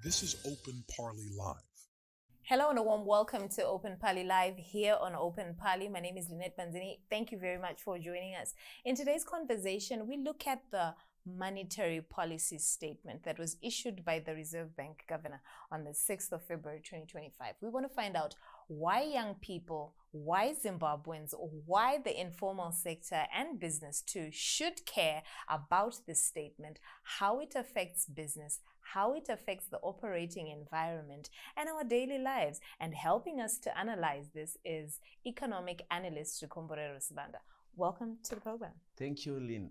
This is OpenParly Live. Hello and a warm welcome to OpenParly Live here on OpenParly. My name is Lynette Manzini. Thank you very much for joining us. In today's conversation, we look at the monetary policy statement that was issued by the Reserve Bank Governor on the 6th of February 2025. We want to find out why young people, why Zimbabweans, or why the informal sector and business too should care about this statement, how it affects business, how it affects the operating environment and our daily lives. And helping us to analyze this is economic analyst Rukomborero Sibanda. Welcome to the program. Thank you, Lynn.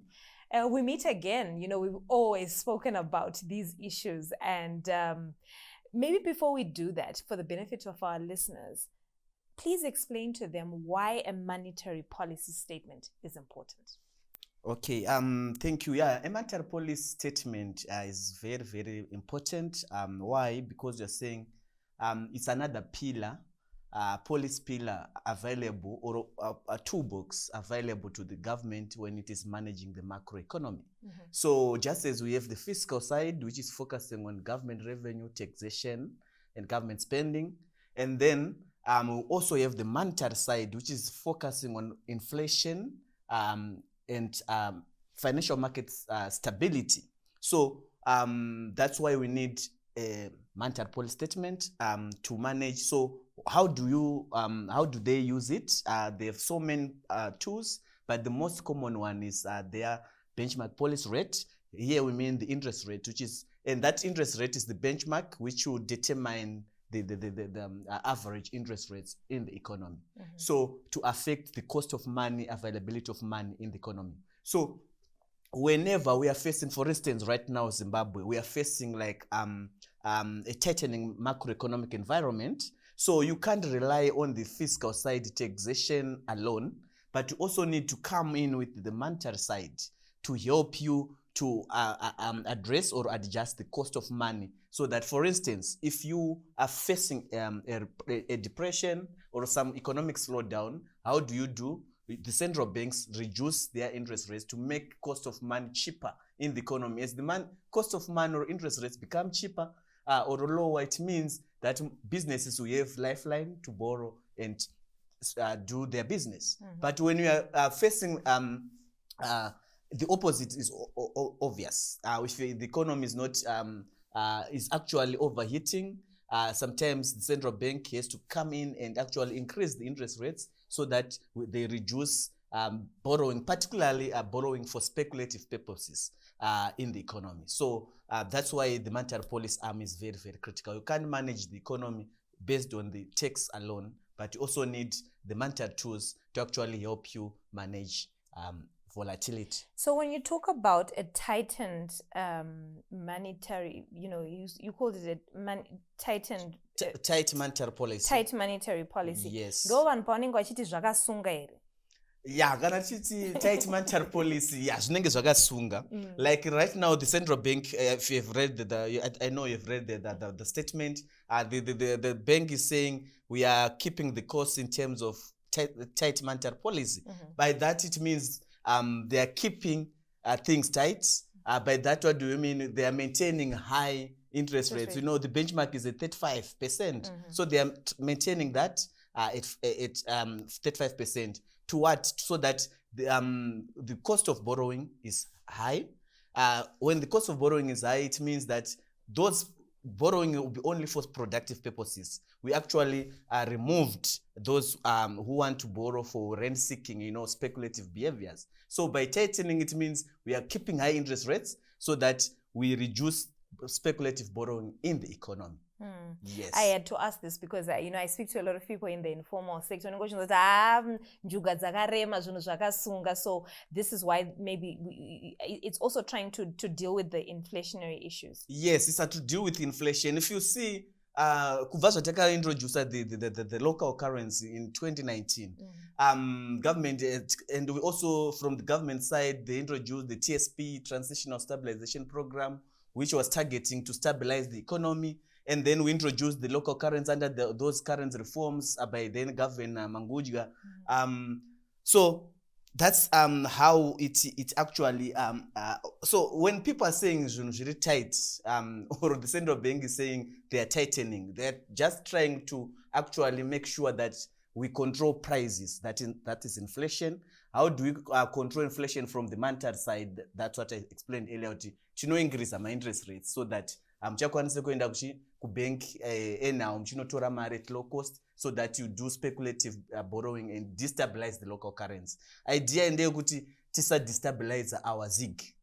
We meet again. We've always spoken about these issues. And maybe before we do that, for the benefit of our listeners, please explain to them why a monetary policy statement is important. Okay, thank you. Yeah, a monetary policy statement is very, very important. Why? Because you're saying it's another pillar, policy pillar available, or a toolbox available to the government when it is managing the macroeconomy. Mm-hmm. So just as we have the fiscal side, which is focusing on government revenue, taxation, and government spending, and then we also have the monetary side, which is focusing on inflation, and financial markets stability. So that's why we need a monetary policy statement to manage. So how do they use it? They have so many tools, but the most common one is their benchmark policy rate. Here we mean the interest rate, and that interest rate is the benchmark which will determine the average interest rates in the economy. Mm-hmm. So to affect the cost of money, availability of money in the economy. So whenever we are facing, for instance, right now Zimbabwe, we are facing like a tightening macroeconomic environment. So you can't rely on the fiscal side, taxation alone, but you also need to come in with the monetary side to help you to address or adjust the cost of money, so that, for instance, if you are facing a depression or some economic slowdown, how do you do? The central banks reduce their interest rates to make cost of money cheaper in the economy. As the cost of money or interest rates become cheaper or lower, it means that businesses will have lifeline to borrow and do their business. Mm-hmm. But when you are facing the opposite is obvious. If the economy is not is actually overheating, sometimes the central bank has to come in and actually increase the interest rates so that they reduce borrowing, particularly borrowing for speculative purposes in the economy. So that's why the monetary policy arm is very, very critical. You can't manage the economy based on the tax alone, but you also need the monetary tools to actually help you manage volatility. So when you talk about a tightened monetary, you called it a tightened tight monetary policy. Tight monetary policy. Yes. Yeah, kana chiti tight monetary policy, yeah, zvinenge zvakasunga. Like right now, the central bank, if you have read I know you've read the statement, the bank is saying we are keeping the costs in terms of tight monetary policy. Mm-hmm. By that, it means they are keeping things tight. By that, what do you mean? They are maintaining high interest rates. The benchmark is at 35%. Mm-hmm. So they are maintaining that at 35%. To what? So that the cost of borrowing is high. When the cost of borrowing is high, it means that those borrowing will be only for productive purposes. We actually removed those who want to borrow for rent-seeking, speculative behaviors. So by tightening, it means we are keeping high interest rates so that we reduce speculative borrowing in the economy. Yes. I had to ask this because I speak to a lot of people in the informal sector. So this is why maybe it's also trying to deal with the inflationary issues. Yes, it's to deal with inflation. If you see, Kuvasha introduced the local currency in 2019. Government and we also from the government side, they introduced the TSP, Transitional Stabilization Program, which was targeting to stabilize the economy. And then we introduced the local currency under those currency reforms by then Governor Mangudya. So that's how it actually so when people are saying very tight or the central bank is saying they are tightening, they're just trying to actually make sure that we control prices, that is inflation. How do we control inflation from the monetary side? That's what I explained earlier. Chino increase my interest rates so that chakwanise kuenda kubank now chinotora mari at low cost, so that you do speculative borrowing and destabilize the local currency. Idea ndeyekuti tisa destabilize our ZiG.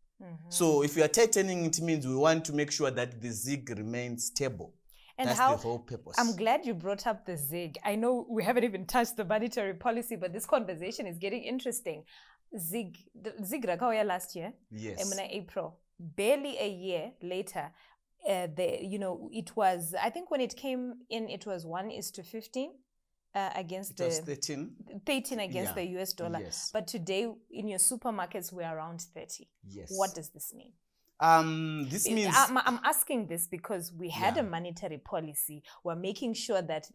So if you are tightening, it means we want to make sure that the ZiG remains stable. And that's the whole purpose. I'm glad you brought up the ZiG. I know we haven't even touched the monetary policy, but this conversation is getting interesting. ZiG rakauya last year. Yes. In April. Barely a year later, it was, I think when it came in, it was 1:15 against it was 13 against the US dollar. Yes. But today in your supermarkets, we're around 30. Yes. What does this mean? This means I'm asking this because we had a monetary policy. We're making sure that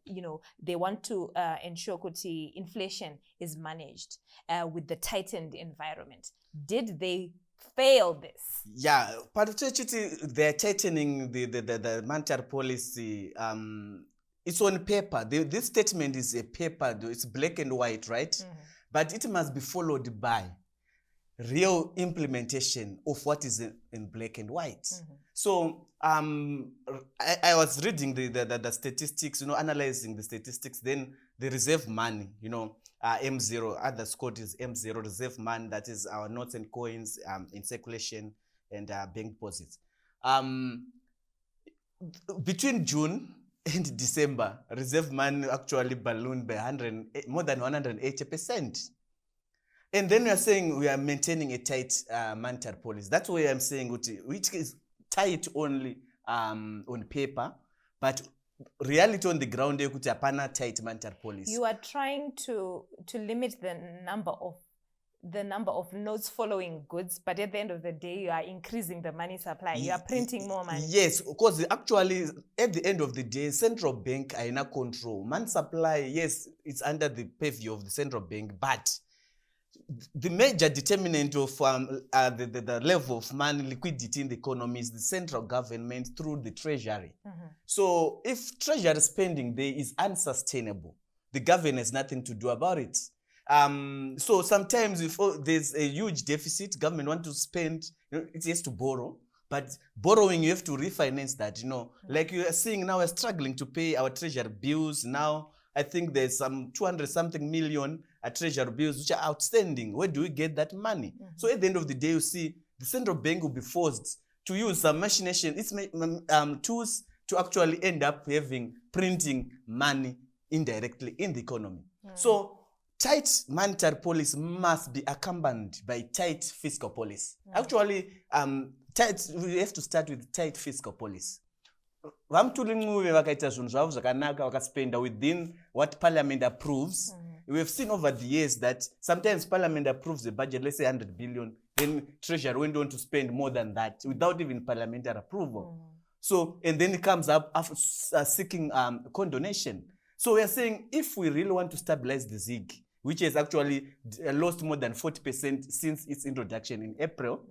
they want to ensure kuti inflation is managed with the tightened environment. Did they fail this? Yeah, but they're tightening the monetary policy. It's on paper. This statement is a paper. It's black and white, right? But it must be followed by real implementation of what is in black and white. So I was reading the statistics, analyzing the statistics, then the reserve money, M0, other code is M0, reserve money, that is our notes and coins in circulation and bank deposits. Between June and December, reserve money actually ballooned by more than 180%. And then we are saying we are maintaining a tight monetary policy. That's why I'm saying which is tight only on paper, but reality on the ground is tight monetary policy. You are trying to limit the number of notes following goods, but at the end of the day, you are increasing the money supply. You are printing more money. Yes, because actually, at the end of the day, central bank are in a control. Money supply, yes, it's under the purview of the central bank, but the major determinant of the level of money liquidity in the economy is the central government through the treasury. So if treasury spending there is unsustainable, the government has nothing to do about it. So sometimes if there's a huge deficit, government want to spend, it has to borrow. But borrowing, you have to refinance that, Like you are seeing now, we're struggling to pay our treasury bills now. I think there's some 200-something million treasury bills which are outstanding. Where do we get that money? So at the end of the day, you see, the central bank will be forced to use some machination, tools to actually end up printing money indirectly in the economy. So tight monetary policy must be accompanied by tight fiscal policy. Actually, we have to start with tight fiscal policy. Within what parliament approves. We have seen over the years that sometimes parliament approves the budget, let's say 100 billion, then treasury went on to spend more than that without even parliamentary approval. So, and then it comes up after seeking condonation. So we are saying if we really want to stabilize the ZiG, which has actually lost more than 40% since its introduction in April,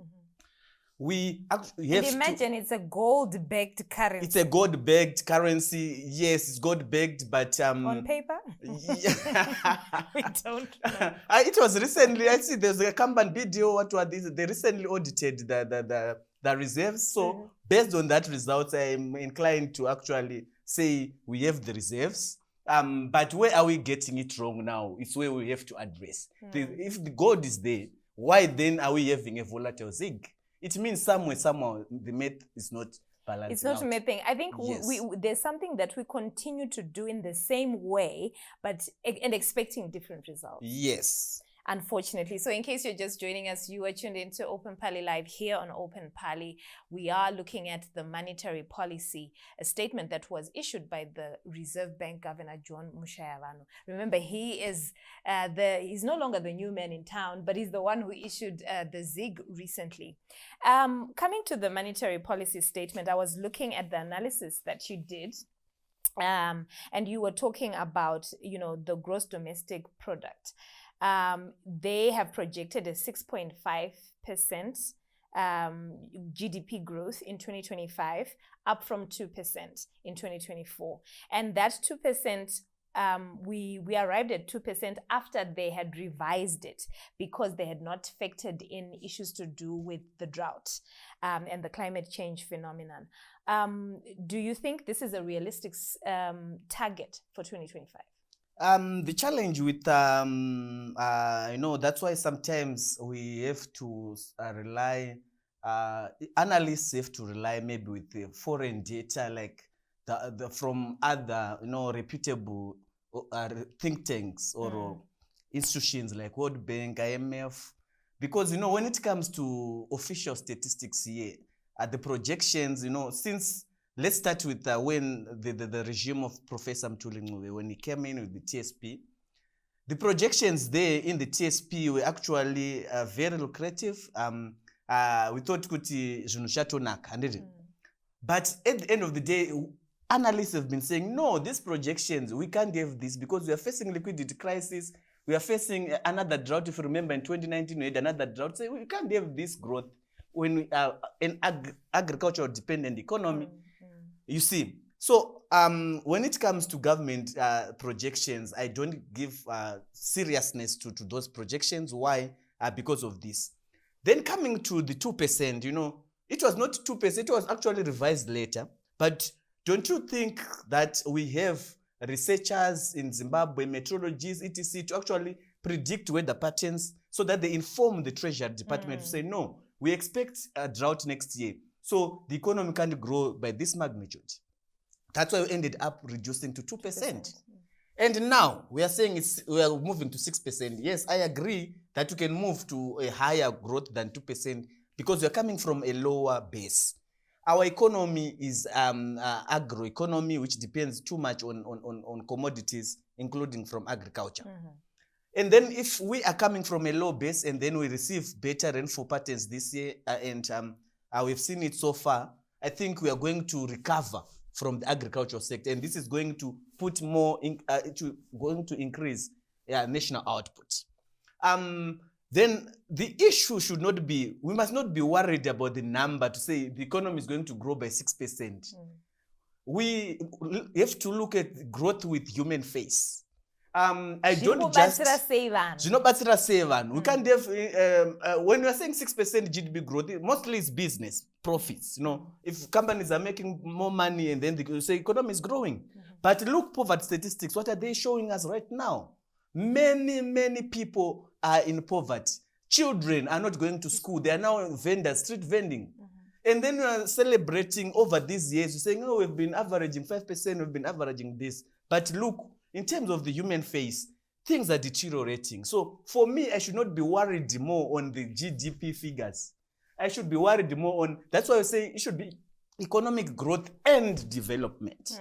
we have and imagine it's a gold-backed currency. It's a gold-backed currency. Yes, it's gold-backed, but on paper, we don't know. It was recently. I see there's a company video. What were these? They recently audited the reserves. So based on that result, I'm inclined to actually say we have the reserves. But where are we getting it wrong now? It's where we have to address. If the gold is there, why then are we having a volatile ZiG? It means somehow the math is not balanced. It's not a math thing. I think there's something that we continue to do in the same way, and expecting different results. Yes. Unfortunately. So in case you're just joining us, you are tuned into OpenParly Live here on OpenParly. We are looking at the monetary policy, a statement that was issued by the Reserve Bank Governor John Mushayavano. Remember, he is he's no longer the new man in town, but he's the one who issued the ZiG recently. Coming to the monetary policy statement, I was looking at the analysis that you did. And you were talking about, the gross domestic product. They have projected a 6.5% GDP growth in 2025, up from 2% in 2024. And that 2%, we arrived at 2% after they had revised it because they had not factored in issues to do with the drought and the climate change phenomenon. Do you think this is a realistic target for 2025? The challenge with, that's why sometimes we have to rely, analysts have to rely maybe with the foreign data, like from other, reputable think tanks or institutions like World Bank, IMF, because, when it comes to official statistics here, the projections, since let's start with when the regime of Professor Mtuli, when he came in with the TSP, the projections there in the TSP were actually very lucrative. We thought kuti zvinhu but at the end of the day, analysts have been saying, no, these projections, we can't have this because we are facing liquidity crisis. We are facing another drought. If you remember, in 2019, we had another drought. So we can't have this growth when we are an agricultural dependent economy. You see, so when it comes to government projections, I don't give seriousness to those projections. Why? Because of this. Then coming to the 2%, it was not 2%, it was actually revised later. But don't you think that we have researchers in Zimbabwe, meteorologists, etc., to actually predict weather patterns so that they inform the Treasury Department to say, no, we expect a drought next year. So the economy can't grow by this magnitude. That's why we ended up reducing to 2%. And now we are saying we are moving to 6%. Yes, I agree that you can move to a higher growth than 2% because we are coming from a lower base. Our economy is agroeconomy, which depends too much on commodities, including from agriculture. And then if we are coming from a low base and then we receive better rainfall patterns this year, and we've seen it so far, I think we are going to recover from the agricultural sector, and this is going to put more, going to increase national output. Then the issue should not be, we must not be worried about the number to say the economy is going to grow by 6%. We have to look at growth with human face. I don't just we can't have when we are saying 6% GDP growth, mostly it's business profits. If companies are making more money and then they say economy is growing. But look, poverty statistics, what are they showing us right now? Many people are in poverty. Children are not going to school. They are now vendors, street vending. And then we are celebrating over these years. We're saying, oh, we've been averaging 5%, we've been averaging this. But look, in terms of the human face, things are deteriorating. So for me, I should not be worried more on the GDP figures. I should be worried more on, that's why I say it should be economic growth and development.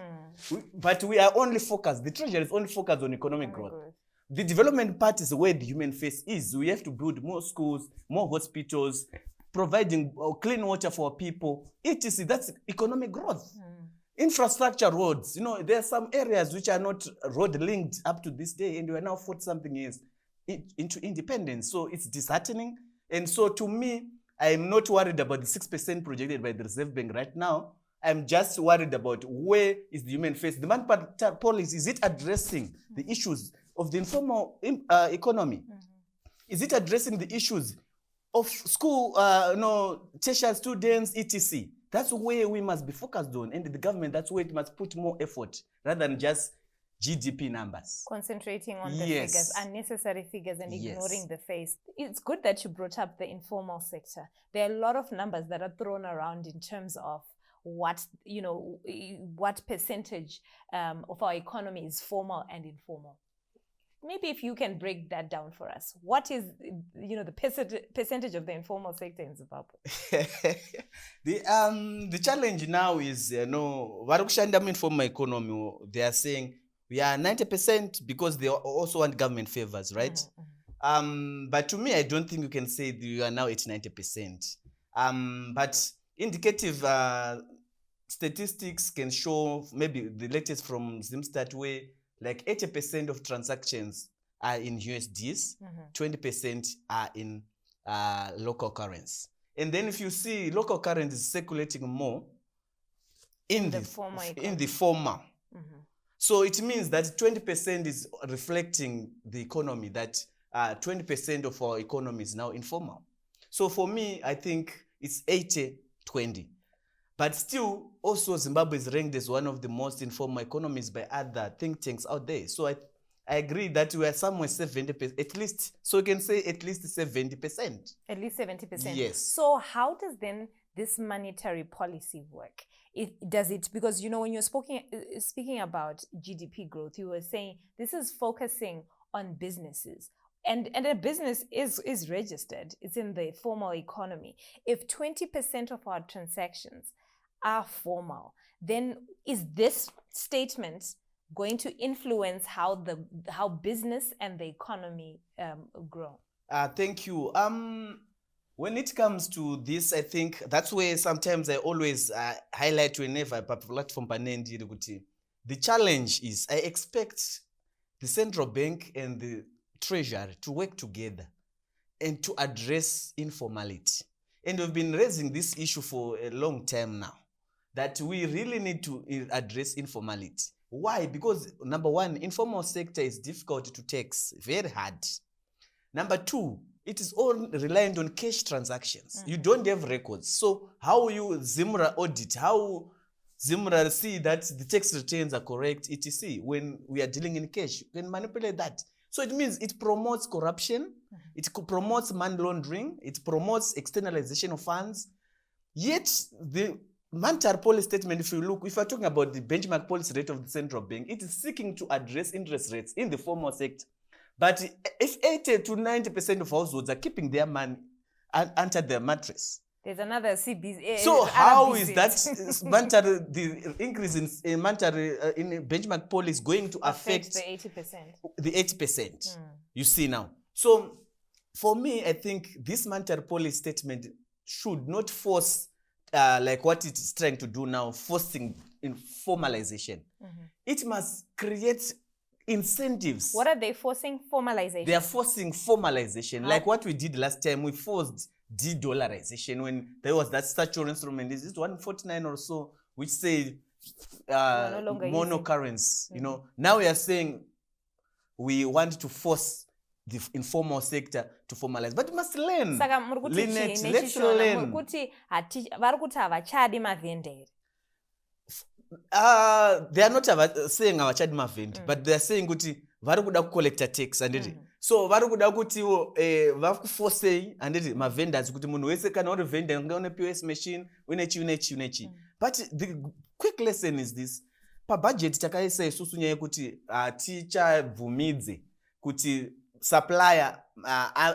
But we are only focused, the Treasury is only focused on economic growth. The development part is where the human face is. We have to build more schools, more hospitals, providing clean water for people, etc. That's economic growth. Infrastructure, roads, there are some areas which are not road linked up to this day, and we are now 40-something years into independence. So it's disheartening. And so to me, I'm not worried about the 6% projected by the Reserve Bank right now. I'm just worried about where is the human face. The monetary policy, is it addressing the issues of the informal economy? Is it addressing the issues of school, tertiary students, etc.? That's where we must be focused on, and the government, that's where it must put more effort rather than just GDP numbers. Concentrating on the figures, unnecessary figures, and ignoring the face. It's good that you brought up the informal sector. There are a lot of numbers that are thrown around in terms of what percentage of our economy is formal and informal. Maybe if you can break that down for us. What is, the percentage of the informal sector in Zimbabwe? The challenge now is, varukushanda informal economy, they are saying we are 90% because they also want government favors, right? But to me, I don't think you can say that you are now at 90%. But indicative statistics can show, maybe the latest from Zimstat, where like 80% of transactions are in USDs, 20% are in local currency. And then if you see local currency is circulating more in the former. So it means that 20% is reflecting the economy, that 20% of our economy is now informal. So for me, I think it's 80-20. But still, also Zimbabwe is ranked as one of the most informal economies by other think tanks out there. So I agree that we are somewhere 70%, at least, so you can say at least 70%. At least 70%. Yes. So how does then this monetary policy work? Does it, because you know, when you're speaking about GDP growth, you were saying this is focusing on businesses. And a business is registered. It's in the formal economy. If 20% of our transactions are formal, then is this statement going to influence how business and the economy grow? Thank you. When it comes to this, I think that's where sometimes I always highlight whenever a platform panendiri. The challenge is I expect the central bank and the treasury to work together and to address informality. And we've been raising this issue for a long time now, that we really need to address informality. Why? Because number one, informal sector is difficult to tax, very hard. Number two, it is all reliant on cash transactions. You don't have records. So how you Zimra audit, how Zimra see that the tax returns are correct, etc. When we are dealing in cash, you can manipulate that. So it means it promotes corruption, it promotes money laundering, it promotes externalization of funds. Yet the monetary policy statement, if you are talking about the benchmark policy rate of the central bank, it is seeking to address interest rates in the formal sector. But if 80 to 90% of households are keeping their money under their mattress, there's another CB. So how is that monetary, the increase in monetary in benchmark policy going to affect the 80%? The 80%. You see now. So for me, I think this monetary policy statement should not force like what it is trying to do now, forcing in formalization. It must create incentives. What are they forcing? Formalization. They are forcing formalization. How? Like what we did last time, we forced de-dollarization when there was that statutory instrument. Is it 149 or so, which said monocurrency. You know, now we are saying we want to force the informal sector to formalize, but we must learn. Let's learn. They are not saying our child mavend, but they are saying kuti vari kuda collect tax and so vari kuda kuti vakuforce and mavendors kuti munhu wese kana uri vendor ngaone POS machine unechi. But the quick lesson is this: pa budget takaisa isusu nyaya yekuti tichabvumidze kuti supplier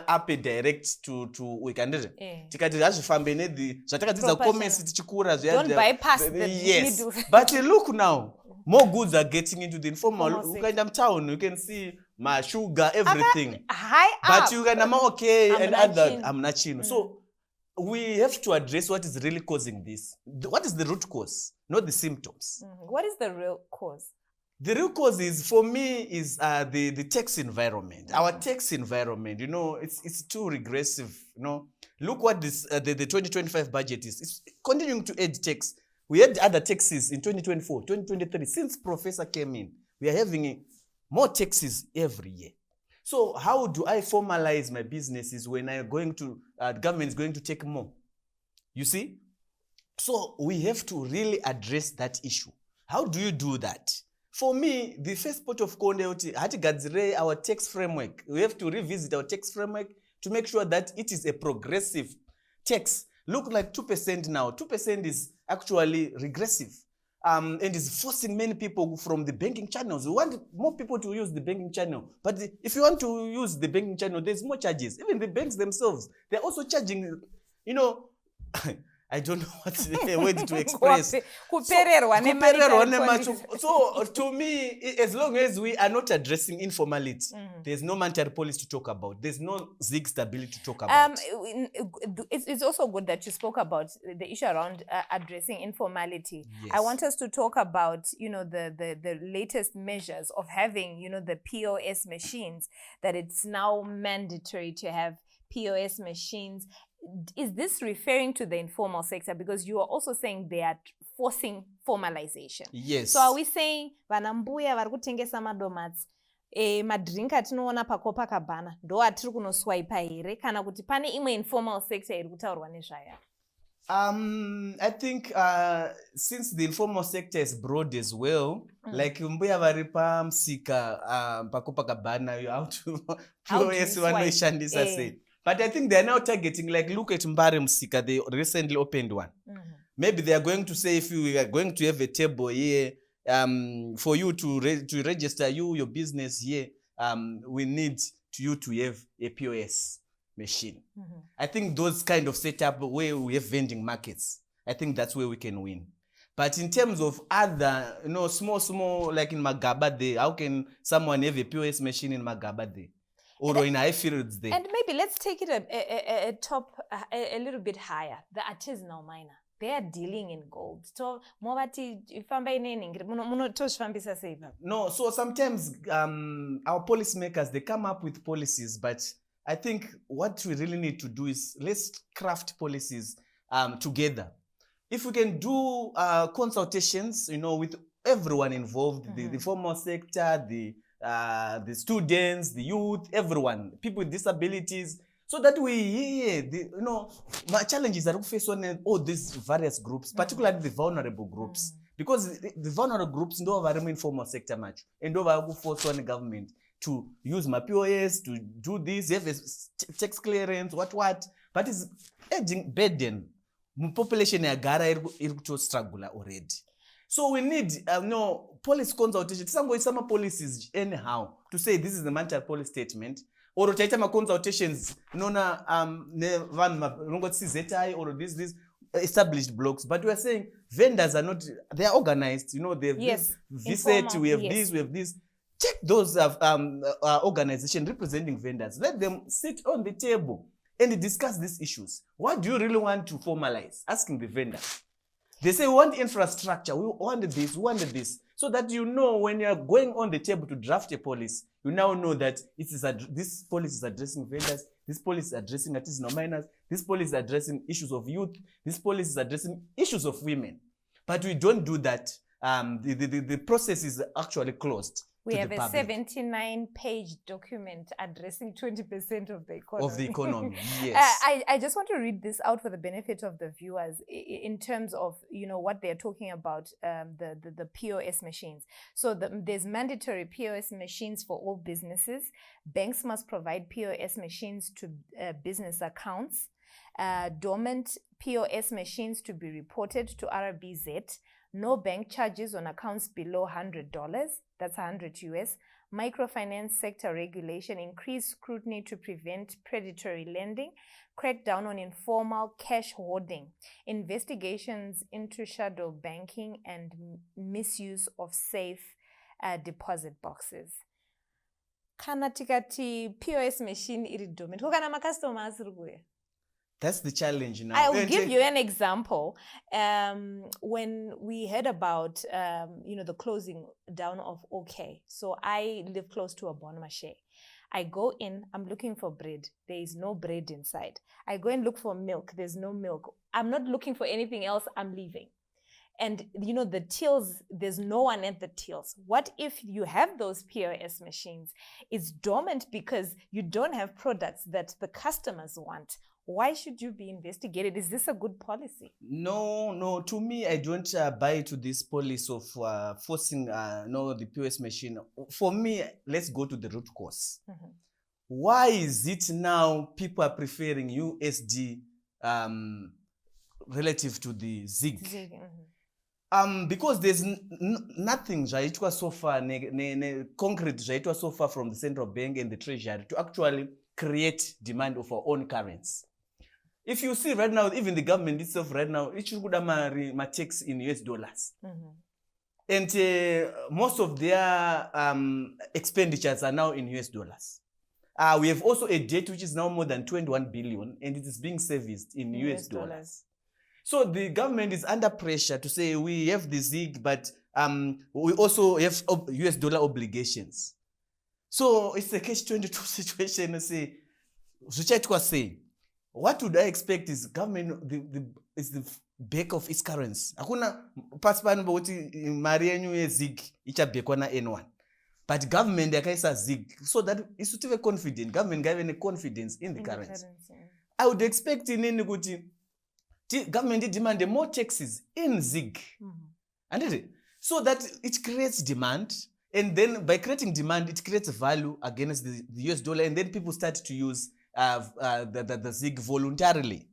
ape direct to wekandire tikati hazvifambe nedhi zvatakadzidza commerce tichikura don't bypass the yes middle. But look now, more goods are getting into the informal kind of town. You can see my sugar, everything high but up. you can okay and other I'm not chino. So we have to address what is really causing this. What is the root cause, not the symptoms. What is the real cause? The real cause is, for me, is the tax environment. Our tax environment, you know, it's too regressive. You know, look what this the 2025 budget is. It's continuing to add tax. We had other taxes in 2024, 2023. Since Professor came in, we are having more taxes every year. So how do I formalize my businesses when I'm going to government is going to take more? You see, so we have to really address that issue. How do you do that? For me, the first port of call is our tax framework. We have to revisit our tax framework to make sure that it is a progressive tax. Look like 2% now. 2% is actually regressive and is forcing many people from the banking channels. We want more people to use the banking channel. But if you want to use the banking channel, there's more charges. Even the banks themselves, they're also charging, you know, I don't know what the word to express. Kupererwa Kupererwa nemonetary nemacho. So to me, as long as we are not addressing informality, there's no monetary policy to talk about. There's no Zig stability to talk about. It's also good that you spoke about the issue around addressing informality. Yes. I want us to talk about, the latest measures of having, the POS machines, that it's now mandatory to have POS machines. Is this referring to the informal sector? Because you are also saying they are forcing formalization. Yes. So are we saying vanambuya vari kutengesa madomats madrink atinoona pakopakabhana ndo atiri kunoswipa here kana kuti pane imwe informal sector iri kutaurwa nezvayo? I think since the informal sector is broad as well, like mbuya vari pamusika pakopakabhana how to POS vanoshandisa sei. But I think they are now targeting, like, look at Mbare Musika, they recently opened one. Maybe they are going to say, if you are going to have a table here, for you to register your business here, we need you to have a POS machine. I think those kind of setup where we have vending markets, I think that's where we can win. But in terms of other, small, like in Magabade, how can someone have a POS machine in Magabade? Or in high fields there. And maybe let's take it a little bit higher. The artisanal miner, they are dealing in gold. So no, so sometimes our policymakers, they come up with policies, but I think what we really need to do is let's craft policies together. If we can do consultations, with everyone involved, the formal sector, the students, the youth, everyone, people with disabilities, so that we hear my challenges that we face on all these various groups, particularly the vulnerable groups, because the vulnerable groups don't have informal sector much, and don't have force on the government to use my POS to do this, have a tax clearance, what, but it's adding burden. Population agara to struggle already. So we need policy consultation. Some policies anyhow to say this is the monetary policy statement, or to consultations or this established blocks. But we are saying vendors are not, they are organized. They have this VSET, we have this, we have this. Check those organizations representing vendors. Let them sit on the table and discuss these issues. What do you really want to formalize? Asking the vendor. They say, we want infrastructure, we want this, we want this. So that when you're going on the table to draft a policy, you now know that this policy is addressing vendors, this policy is addressing artisanal miners, this policy is addressing issues of youth, this policy is addressing issues of women. But we don't do that. The process is actually closed. We have a 79-page document addressing 20% of the economy. Of the economy, yes. I just want to read this out for the benefit of the viewers in terms of, what they're talking about, the POS machines. So there's mandatory POS machines for all businesses. Banks must provide POS machines to business accounts. Dormant POS machines to be reported to RBZ. No bank charges on accounts below $100. That's 100 US. Microfinance sector regulation, increased scrutiny to prevent predatory lending, crack down on informal cash hoarding, investigations into shadow banking and misuse of safe deposit boxes. Kana tikati POS machine iri dormant. Kana customers ruguye. That's the challenge now. I will give you an example. When we heard about, the closing down of OK. So I live close to a bon marché. I go in, I'm looking for bread. There is no bread inside. I go and look for milk. There's no milk. I'm not looking for anything else. I'm leaving. And, the tills, there's no one at the tills. What if you have those POS machines? It's dormant because you don't have products that the customers want. Why should you be investigated? Is this a good policy? No. To me, I don't buy to this policy of forcing the POS machine. For me, let's go to the root cause. Why is it now people are preferring USD relative to the Zig? Because there's nothing zvaitwa so far, concrete zvaitwa so far from the central bank and the treasury to actually create demand of our own currency. if you see right now, even the government itself right now, it should my tax in US dollars. And most of their expenditures are now in US dollars. We have also a debt which is now more than 21 billion, and it is being serviced in US dollars. So the government is under pressure to say we have the ZIG, but we also have US dollar obligations. So it's a catch-22 situation. Say, what would I expect is government is the back of its currency. Hakuna pasipani boti mari yenyu ye ZIG ichabekwa na N1. But government yakaisa ZIG so that it's to be confident. Government gave any confidence in the currency. I would expect in any good government demand more taxes in ZIG. And so that it creates demand. And then by creating demand, it creates value against the US dollar. And then people start to use the ZIG voluntarily.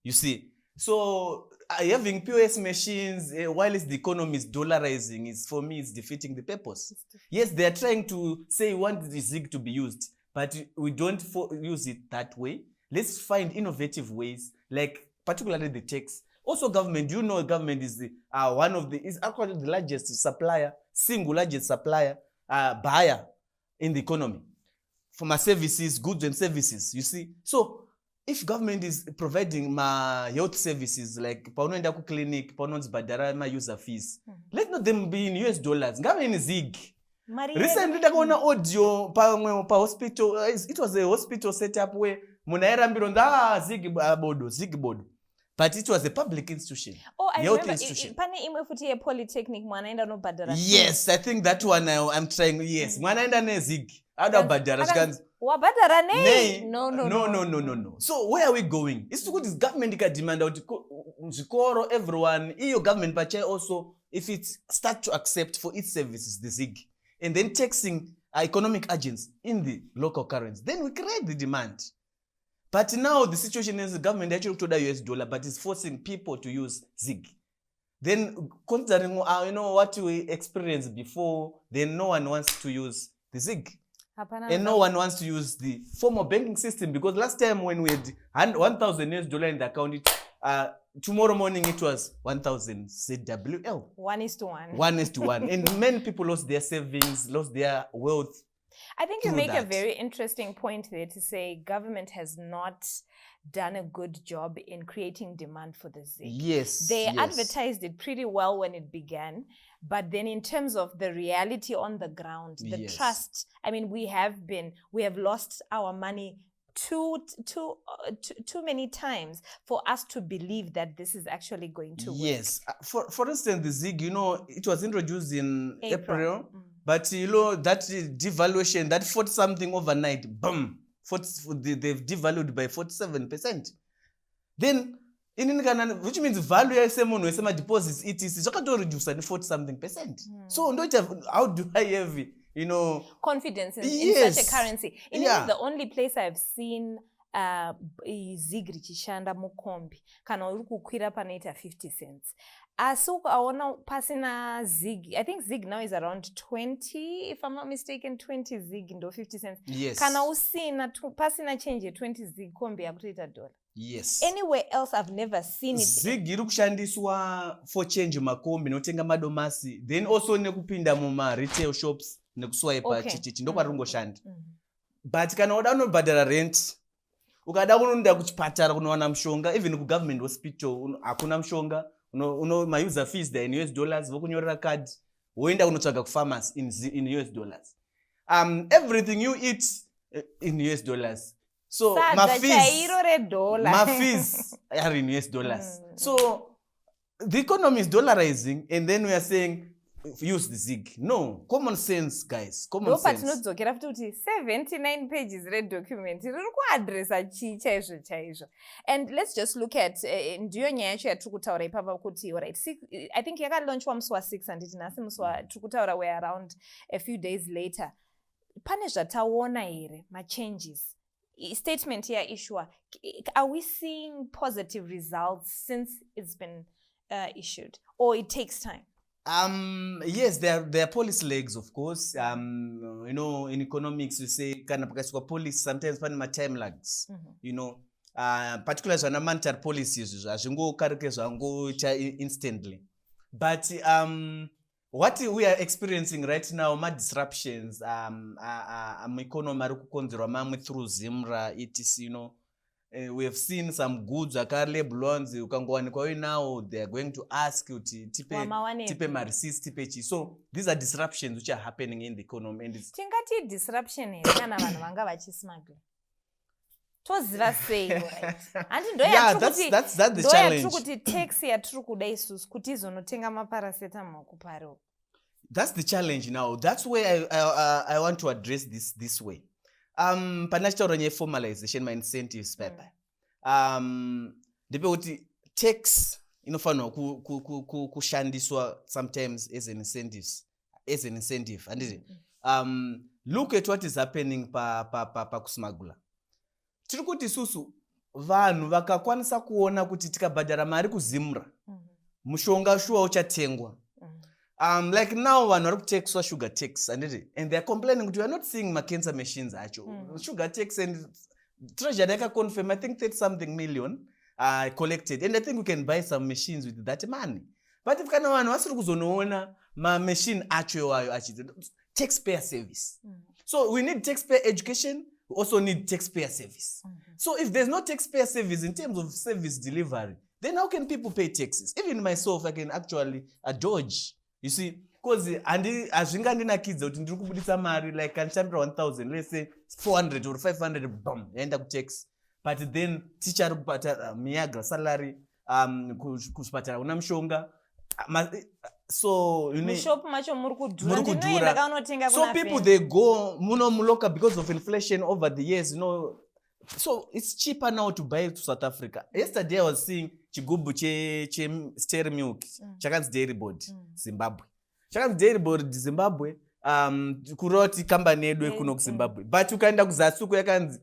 You see. So having POS machines while the economy is dollarizing is, for me, it's defeating the purpose. Yes, they are trying to say we want the ZIG to be used, but we don't use it that way. Let's find innovative ways, like particularly the tax. Also, government, you know, government is is actually the largest supplier, single largest supplier, buyer in the economy for my services, goods and services. You see, so if government is providing my health services like paunoenda ku clinic, paunozi badara my user fees, let not them be in US dollars. Government is ZIG. Recently, I audio pa hospital. It was a hospital set up where munaera mbironda ZIG board. But it was a public institution. Oh, I remember. Pane imwe futi ye polytechnic mwanaenda no badara. Yes, I think that one I'm trying. Yes, mwanaenda ne ZIG. Ada badara shikans. Wa badara ne? No. So where are we going? It's good. This government can demand out zikoro everyone. Your government pache also, if it start to accept for its services the ZIG, and then taxing economic agents in the local currency, then we create the demand. But now the situation is the government actually to the US dollar, but it's forcing people to use ZIG. Then considering what we experienced before, then no one wants to use the ZIG. And no one wants to use the formal banking system, because last time when we had 1,000 US dollar in the account, tomorrow morning it was 1,000 ZWL. 1:1. 1:1. And many people lost their savings, lost their wealth. I think you make a very interesting point there to say government has not done a good job in creating demand for the ZIG. Yes. They advertised it pretty well when it began, but then in terms of the reality on the ground, the trust, I mean, we have lost our money too many times for us to believe that this is actually going to work. Yes. For instance, the ZIG, it was introduced in April. But that devaluation, that 40 something overnight, boom, they've devalued by 47%. Then, which means value of deposits, it is reduced by 40 something percent. So, how do I have, confidence in such a currency? It's the only place I've seen ZIG richishanda mukombi kana uri kukwira panoita 50 cents. Aona pasina ZIG. I think ZIG now is around 20, if I'm not mistaken, 20 ZIG ndo 50 cents. Yes. Kana usina pasina change 20 ZIG kombi yakutoita dollar. Yes. Anywhere else I've never seen it. ZIG iri kushandiswa for change makombi notenga madomasi, then also nekupinda muma retail shops nekuswipe chichichi ndo kwaringoshanda. But kana uda unobhadhara rent, ukada kunoenda kuchipatara kunowana mushonga, even ku government hospital hakuna mushonga. My user fees there in US dollars, vokunyorera card, woenda unotsvaga ku pharmacy in US dollars. Everything you eat in US dollars. So my fees are in US dollars. So the economy is dollarizing, and then we are saying use the ZIG. No, common sense, guys. Common sense. 79 pages red document. And let's just look at ndiyo nyaya yacho yatikutaura ipapa kuti alright. I think yakalaunchwa musi wa6 and tinasi musi wa tikutaura we're around a few days later. Pane zvataona here changes. Statement here ishua. Are we seeing positive results since it's been issued, or it takes time? Yes, there are policy legs, of course. In economics, we say kind of policy sometimes find my time lags. particularly zvana monetary policies hazvingokarike zvangoita instantly. But what we are experiencing right now, disruptions mueconomy ari kukonzerwa mamwe through Zimra, etc. You know, we have seen some goods akarelabel ones ukangowanikwa now they are going to ask kuti tipe mareceipts tipe chi. So these are disruptions which are happening in the economy, and it's tingati disruption here kana vanhu vanga vachismuggle toziva sei right handi that's the challenge kuti taxi yatiri kuda isusu kuti izonotenga maparacetamol kuparo. That's the challenge now. That's where I want to address this way. Panachitaura formalisation my incentives paper. Ndipe kuti tax inofanirwa kushandiswa sometimes as an incentive. And look at what is happening pa kusmagula. Tiri kuti isusu vanhu vakakwanisa kuona kuti tikabhadhara mari kuZimra mushonga shuwa uchatengwa. Like now vanhu vari kutaxwa sugar tax and they are complaining kuti we are not seeing cancer machines acho. Sugar tax and treasury yakaconfirm I think 30 something million collected, and I think we can buy some machines with that money. But if kana vanhu vasiri kuzonoona machine acho iwayo achiti taxpayer service. So we need taxpayer education, we also need taxpayer service. So if there's no taxpayer service in terms of service delivery, then how can people pay taxes? Even myself, I can actually dodge. You see, because hazvingandinakidza kuti ndiri kubudisa mari like kandichambira 1000, let's say 400 or 500 bam yaenda kutax, but then tichari kubata miagra salary kuzvipatara kuna mushonga. So you need shop macho muri kudhura. So people they go muloka because of inflation over the years, you know. So it's cheaper now to buy to South Africa. Yesterday I was seeing chigubu che steri milk chakanzi dairy board Zimbabwe. Chakanzi dairy board Zimbabwe kuroti company yedu kuno Zimbabwe. But ukaenda kuzasuku yakanzi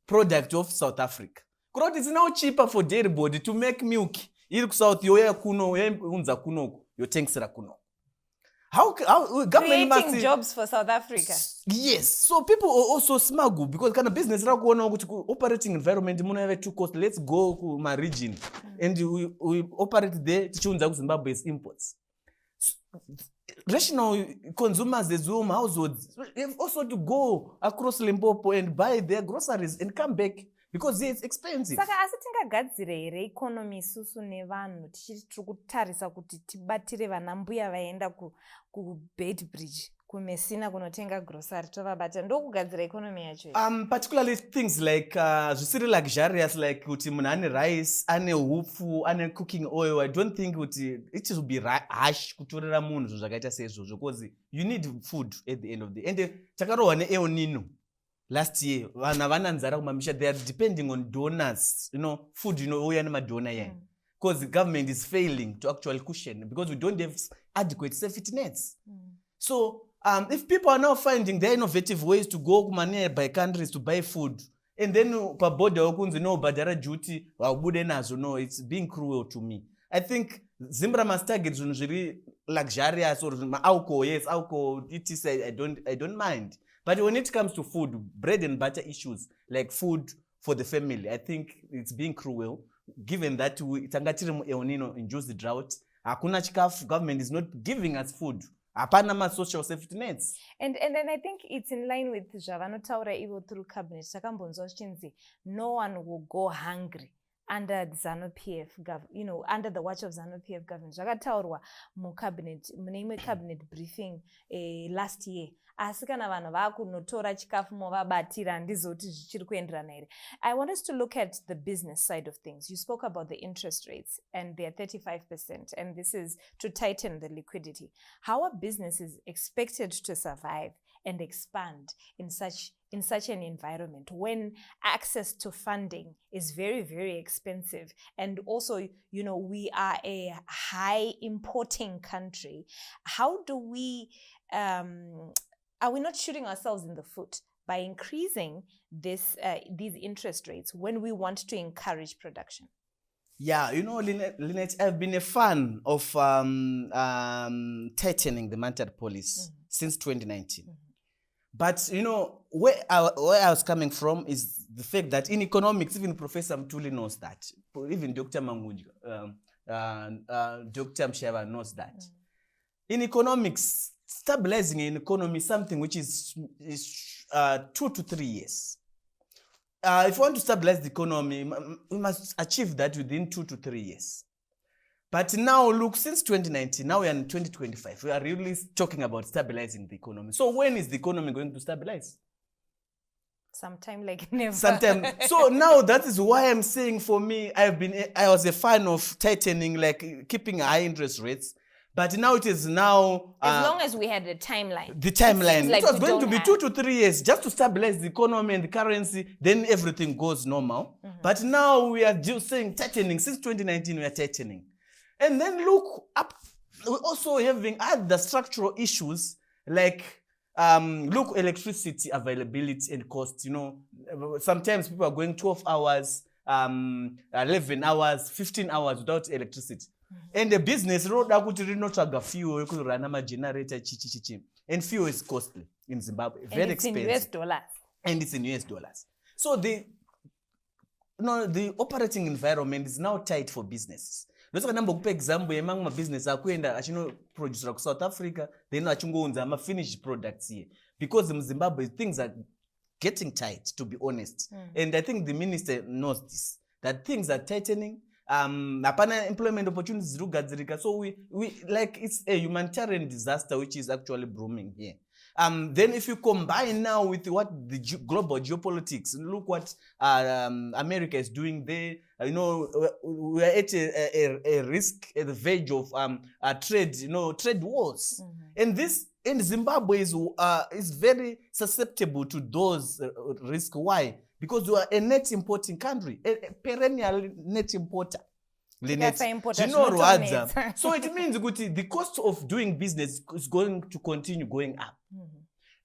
product of South Africa. Kuroti it's now cheaper for dairy board to make milk iri ku South yoya kuno unza kunoko yotengisira kuno. How government creating jobs for South Africa? Yes. So people are also smuggle because kind of business operating environment have too cost. Let's go to my region and we operate there to Zimbabwe's imports. Rational consumers, the Zoom households have also to go across Limpopo and buy their groceries and come back because it's expensive. Saka asi tingagadzire here economy isusu nevanhu tichiri tiri kutarisa kuti tibatire vana mbuya vaenda ku Bedbridge kumesina kunotenga grocery tovabata ndokugadzira economy yacho. Particularly things like zvisiri luxurious like kuti munhu ane rice, ane hupfu, ane cooking oil. I don't think kuti it should be harsh kutorera munhu zvinhu zvakaita seizvozvo because you need food at the end of the day. And takarohwa ne-El Nino last year, vanhu havana nzara kumamisha, they are depending on donors, you know, food, you know, uya nemadona yani. Because the government is failing to actually cushion because we don't have adequate safety nets. So if people are now finding their innovative ways to go to nearby countries to buy food, and then pa border okunzi no badara duty wabude nazo, no, it's being cruel to me. I think Zimbabwe must target zvinhu zviri luxurious or alcohol, yes, alcohol, etc. I don't mind. But when it comes to food, bread and butter issues, like food for the family, I think it's being cruel, given that tangatiri El Nino induced drought. Hakuna chikafu, government is not giving us food. Hapana ma social safety nets. And then I think it's in line with zvavanotaura ivo through cabinet. Takambonzwa zvichinzi no one will go hungry under the ZANU-PF government, you know, under the watch of ZANU-PF government. Zvakataurwa mu cabinet, mune cabinet briefing last year. Asi kana vanhu vakunotora chikafu movabatira handizoti zvichiri kuenderana here. I want us to look at the business side of things. You spoke about the interest rates and they're 35%, and this is to tighten the liquidity. How are businesses expected to survive and expand in such an environment when access to funding is very, very expensive? And also, you know, we are a high importing country. How do we are we not shooting ourselves in the foot by increasing these interest rates when we want to encourage production? Yeah, you know, Lynette, I've been a fan of tightening the monetary policy since 2019. But you know where I was coming from is the fact that in economics, even Professor Mtuli knows that, even Dr. Mangunja, Dr. Mshava knows that. In economics, stabilizing an economy is something which is 2 to 3 years. If you want to stabilize the economy, we must achieve that within 2 to 3 years. But now, look, since 2019, now we are in 2025, we are really talking about stabilizing the economy. So when is the economy going to stabilize? Sometime like never. Sometime. So now that is why I'm saying, for me, I was a fan of tightening, like keeping high interest rates. But now it is now... as long as we had a timeline. The timeline. Like it was going to be 2 to 3 years just to stabilize the economy and the currency. Then everything goes normal. But now we are just saying tightening. Since 2019, we are tightening. And then look up, we're also having other structural issues like, look, electricity availability and cost. You know, sometimes people are going 12 hours, 11 hours, 15 hours without electricity. And the business road not fuel, run a generator, and fuel is costly in Zimbabwe, very expensive. In US dollars. And it's in US dollars. So the operating environment is now tight for businesses. Let's say example among my business akwenda producer South Africa, then achungounza finished products here. Because in Zimbabwe things are getting tight, to be honest. And I think the minister knows this, that things are tightening. Apana employment opportunities rugadzirika. So we like, it's a humanitarian disaster which is actually brewing here. Then if you combine now with what the global geopolitics, look what America is doing there. You know, we are at a risk, at the verge of trade, trade wars. And this in Zimbabwe is very susceptible to those risks. Why? Because we are a net importing country, a perennial net importer. So it means the cost of doing business is going to continue going up.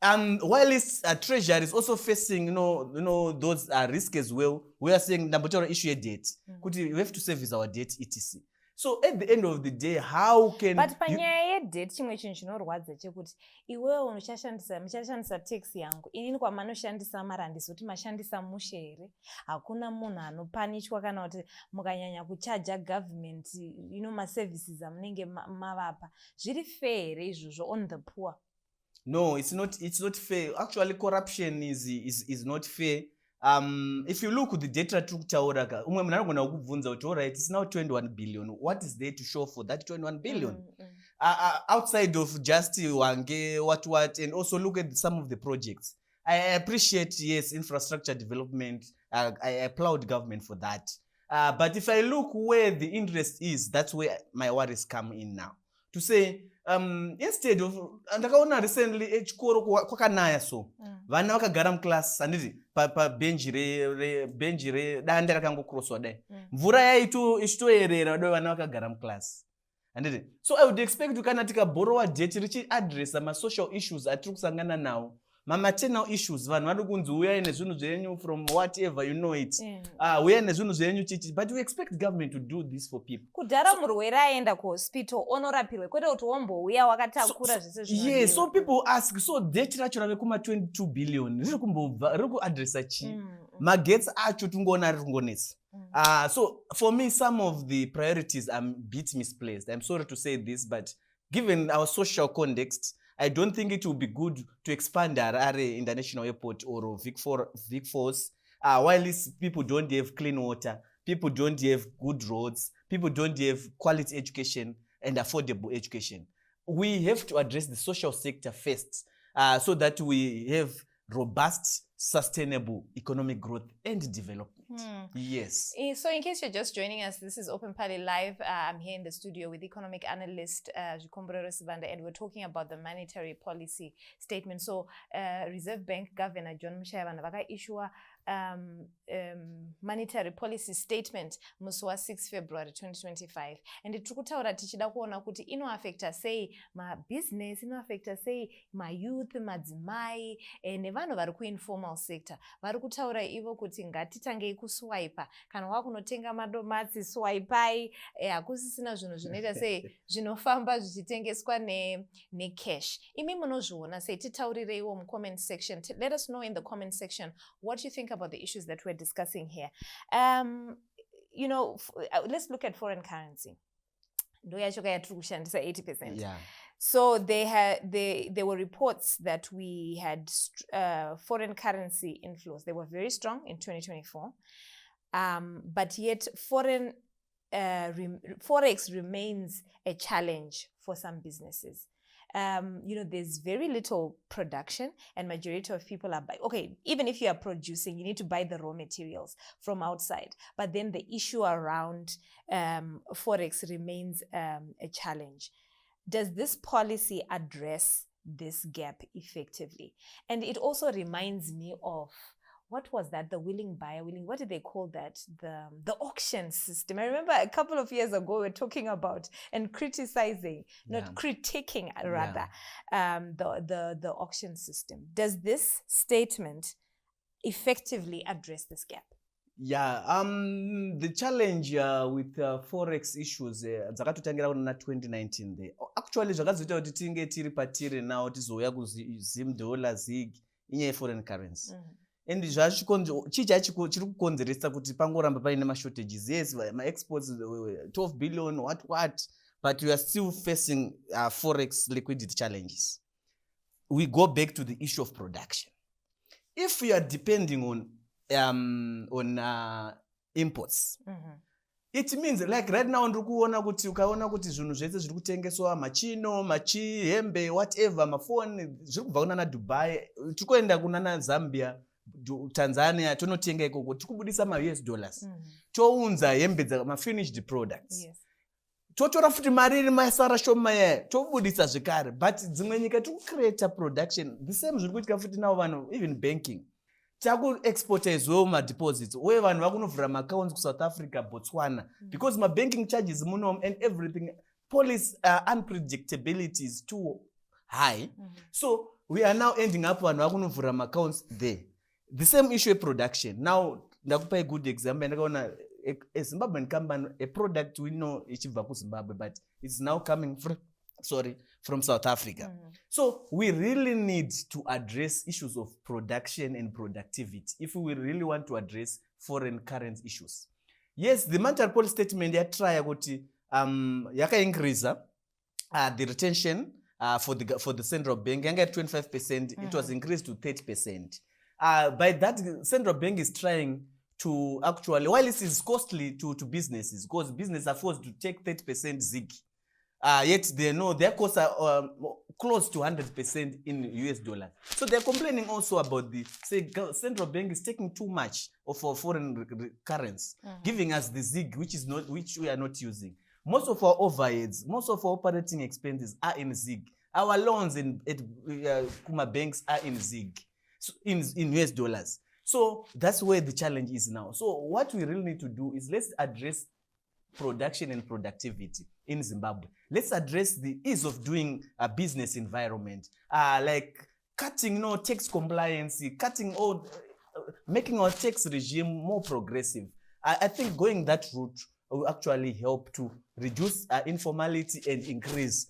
And while its treasury is also facing, those risks as well, we are saying Nambochora issue a debt. We have to service our debt, etc. So at the end of the day, how can but panyaya debt chimwe chinhu chinorwadza chekuti iwewe muchashandisa taxi yangu inini kwamanoshandisa mara ndizoti mashandisa mushe here hakuna munhu anopanishwa kana kuti mukanyanya kuchaja government maservices amunenge mavapa zviri fair here izvozvo on the poor? No, it's not fair. Actually, corruption is not fair. If you look at the data it's now 21 billion. What is there to show for that 21 billion? Outside of just Wange, what, and also look at some of the projects. I appreciate, yes, infrastructure development. I applaud government for that. But if I look where the interest is, that's where my worries come in now. To say, instead of, ndakaona recently echikoro kwakanaya so vana vakagara muclass anditi pa bench re danda rakangocrosswa dai mvura ichitoerera dai vana vakagara muclass anditi. So I would expect kana tikaborowa debt richiadressa ma-social issues atiri kusangana nawo, ma-maternal issues, vanhu vari kunzi uyai nezvinhu zvenyu from whatever, it. Uyai nezvinhu zvenyu chichi. But we expect government to do this for people. Kudhara murwere aenda kuhospital onorapirwe kwete kuti wombouya wakatakura zvese zvinodiwa. Yes, so people ask, so debt racho rave kuma 22 billion riri kuadressa chi? Magetsi acho tungoona riri kungonetsa. So for me, some of the priorities are a bit misplaced. I'm sorry to say this, but given our social context, I don't think it would be good to expand Harare International Airport or Vic Falls while people don't have clean water, people don't have good roads, people don't have quality education and affordable education. We have to address the social sector first so that we have robust, sustainable economic growth and development. Yes. So in case you're just joining us, this is OpenParly Live. I'm here in the studio with economic analyst Zvikomborero Sibanda, and we're talking about the monetary policy statement. So Reserve Bank Governor John Mushayabana vakaissuwa monetary policy statement musi wa6 February 2025 and tiri kutaura tichida kuona kuti inoaffecta sei mabusiness, inoaffecta sei mayouth, madzimai nevanhu vari kuinformal sector. Vari kutaura ivo kuti ngatitangei kuswipa, kana wakunotenga madomasi swipai, hakusisina zvinhu zvinoita sei zvinofamba zvichitengeswa necash. Imi munozviona sei? Titaurirei comment section. Let us know in the comment section what you think about the issues that we're discussing here. You know, let's look at foreign currency. Ndo yacho kaya tiri kushandisa 80%. Yeah. So there were reports that we had foreign currency inflows. They were very strong in 2024, but yet forex remains a challenge for some businesses. You know, there's very little production and majority of people are even if you are producing, you need to buy the raw materials from outside. But then the issue around forex remains a challenge. Does this policy address this gap effectively? And it also reminds me of, what was that? The willing buyer, what did they call that? The auction system. I remember a couple of years ago, we were talking about and criticizing, not critiquing rather, the auction system. Does this statement effectively address this gap? Yeah, the challenge with forex issues dzakatotangira kuna 2019 there. Actually zvakazoita kuti tinge tiri patiri now tizouya kuzimdola zig inyaya foreign currency. And chicha chiri kukonzeresa kuti pangoramba paine mashortages. Yes, my exports 12 billion what, but we are still facing forex liquidity challenges. We go back to the issue of production. If we are depending on imports, it means like right now ndiri kuona kuti ukaona kuti zvinhu zvese zviri kutengeswa machino, hembe, whatever, mafoni zviri kubva kuna Dubai, tikoenda kuna Zambia, Tanzania, tonotenga ikoko, tikubudisa US dollars. Tounza hembe finished products. Yes. Totora futi mari iri masara shoma tobudisa zvekare, but dzimwe nyika create production. The same zviri kuitika futi now vanhu, even banking. Taku exporter as well my deposits. Where vanhu vakunovhura accounts ku South Africa, Botswana, because my banking charges muno and everything, police unpredictability is too high. So we are now ending up vanhu vakunovhura accounts there. The same issue of production. Now ndakupa a good example. Ndakaona a Zimbabwean company, a product we know ichibva ku Zimbabwe, but it's now coming from South Africa. So we really need to address issues of production and productivity if we really want to address foreign currency issues. Yes, the monetary policy statement try kuti yaka increase the retention for the central bank. Yanga at 25%, it was increased to 30%. By that, central bank is trying to actually, while this is costly to businesses, because businesses are forced to take 30% ZIG. Yet they know their costs are close to 100% in US dollars. So they're complaining also about the central bank is taking too much of our foreign currency, giving us the ZIG, which we are not using. Most of our overheads, most of our operating expenses are in ZIG. Our loans at Kuma banks are in ZIG, in US dollars. So that's where the challenge is now. So what we really need to do is let's address production and productivity in Zimbabwe. Let's address the ease of doing a business environment, like cutting tax compliance, making our tax regime more progressive. I think going that route will actually help to reduce informality and increase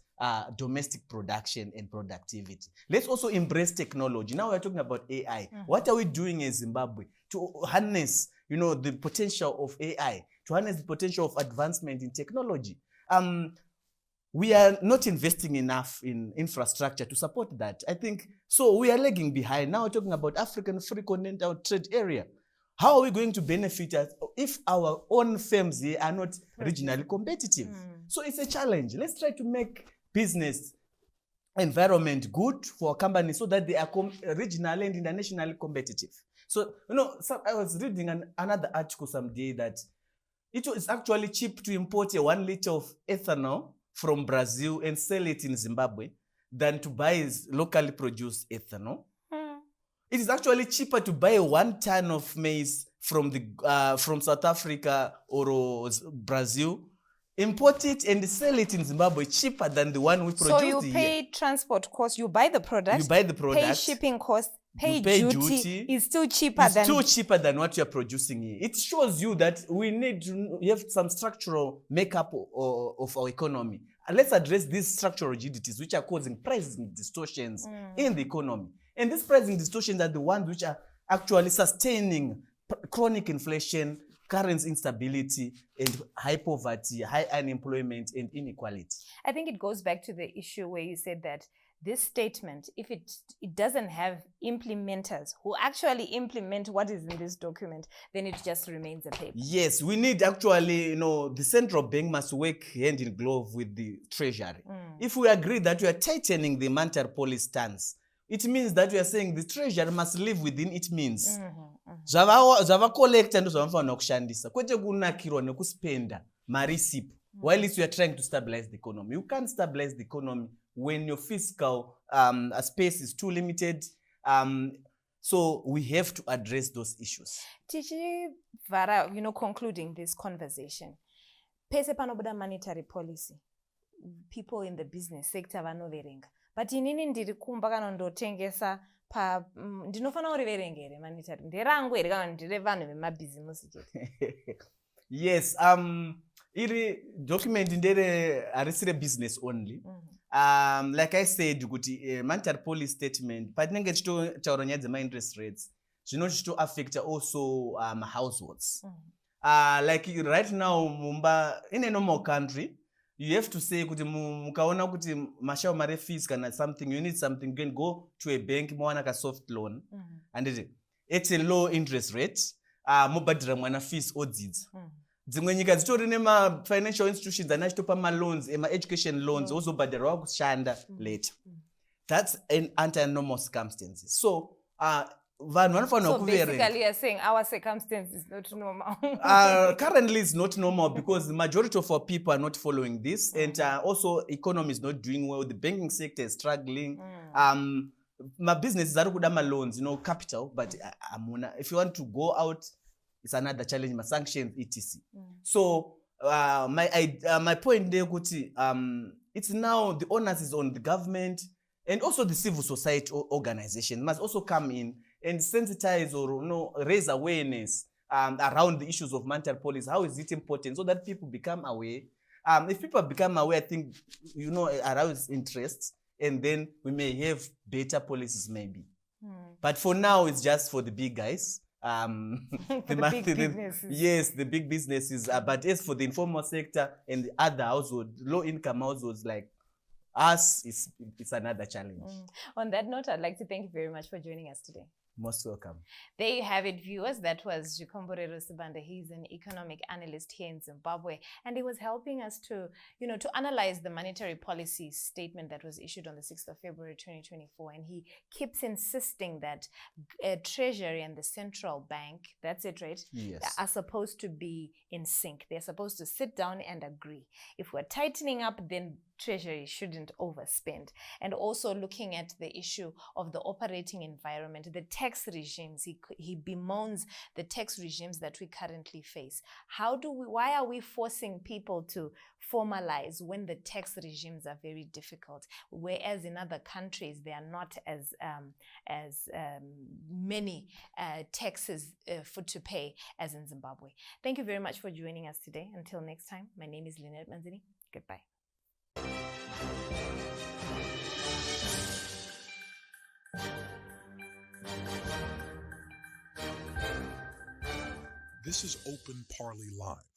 domestic production and productivity. Let's also embrace technology. Now we're talking about AI. What are we doing in Zimbabwe to harness, the potential of AI, to harness the potential of advancement in technology? We are not investing enough in infrastructure to support that. I think so. We are lagging behind. Now we're talking about African Free Continental Trade Area. How are we going to benefit if our own firms here are not regionally competitive? So it's a challenge. Let's try to make business environment good for companies so that they are regionally and internationally competitive. So, I was reading another article someday that it is actually cheap to import 1 liter of ethanol from Brazil and sell it in Zimbabwe than to buy locally produced ethanol. It is actually cheaper to buy 1 ton of maize from South Africa or Brazil, import it and sell it in Zimbabwe cheaper than the one we produced here. So you pay transport costs, you buy the product, pay shipping costs, pay duty. It's still cheaper than what you are producing here. It shows you that we have some structural makeup of our economy. And let's address these structural rigidities which are causing pricing distortions in the economy. And these pricing distortions are the ones which are actually sustaining chronic inflation, currency instability, and high poverty, high unemployment, and inequality. I think it goes back to the issue where you said that this statement, if it doesn't have implementers who actually implement what is in this document, then it just remains a paper. Yes, we need actually, the central bank must work hand in glove with the treasury. If we agree that we are tightening the monetary policy stance, it means that we are saying the treasury must live within its means. Zvava collector ndo zvavanofanira kushandisa. Kwete kunakirwa nekuspenda marisipo. While we are trying to stabilize the economy. You can't stabilize the economy when your fiscal space is too limited. So we have to address those issues. Tichivhara, concluding this conversation, pese panobuda monetary policy, people in the business sector vanoverenga. But inini ndiri kumba kana ndotengesa ndinofanira kuriverenga here monetary nderangu here kana ndire vanhu vemabhizimusi chete. Yes, iri document ndere harisire business only. Like I said, kuti monetary policy statement patinenge tichitaura nyaya dzema-interest rates zvinochito affect also households. Like right now mumba in a normal country you have to say kuti mukaona kuti mashao mare fees kana something, you need something, you can go to a bank mowana ka soft loan and it's a low interest rate, mobhadhira mwana fees odzidza. Dzimwe nyika dzitori nema-financial institutions anachitopa ma-loans, education loans, ozobhadharwa kushanda later. That's under normal circumstances. So, vanhu vanofanira kuverenga. So basically you're saying our circumstance is not normal. Currently it's not normal because the majority of our people are not following this, and also economy is not doing well. The banking sector is struggling. My business is kuda ma-loans, capital, but if you want to go out, it's another challenge, my sanctions, etc. So my point there, it's now the onus is on the government, and also the civil society organization must also come in and sensitize or raise awareness around the issues of monetary policy. How is it important so that people become aware? If people become aware, I think arouse interest, and then we may have better policies maybe. But for now, it's just for the big guys. The big businesses. Yes, the big businesses. But as for the informal sector and the other household, low-income households like us, it's another challenge. On that note, I'd like to thank you very much for joining us today. Most welcome. There you have it, viewers. That was Jukomborero Sibanda. He's an economic analyst here in Zimbabwe, and he was helping us to, to analyze the monetary policy statement that was issued on the 6th of February 2024. And he keeps insisting that Treasury and the central bank, that's it, right? Yes. Are supposed to be in sync. They're supposed to sit down and agree. If we're tightening up, then Treasury shouldn't overspend. And also looking at the issue of the operating environment, the tax regimes. He bemoans the tax regimes that we currently face. Why are we forcing people to formalize when the tax regimes are very difficult, whereas in other countries there are not as many taxes to pay as in Zimbabwe? Thank you very much for joining us today. Until next time, my name is Lynette Manzini. Goodbye. This is OpenParly Live.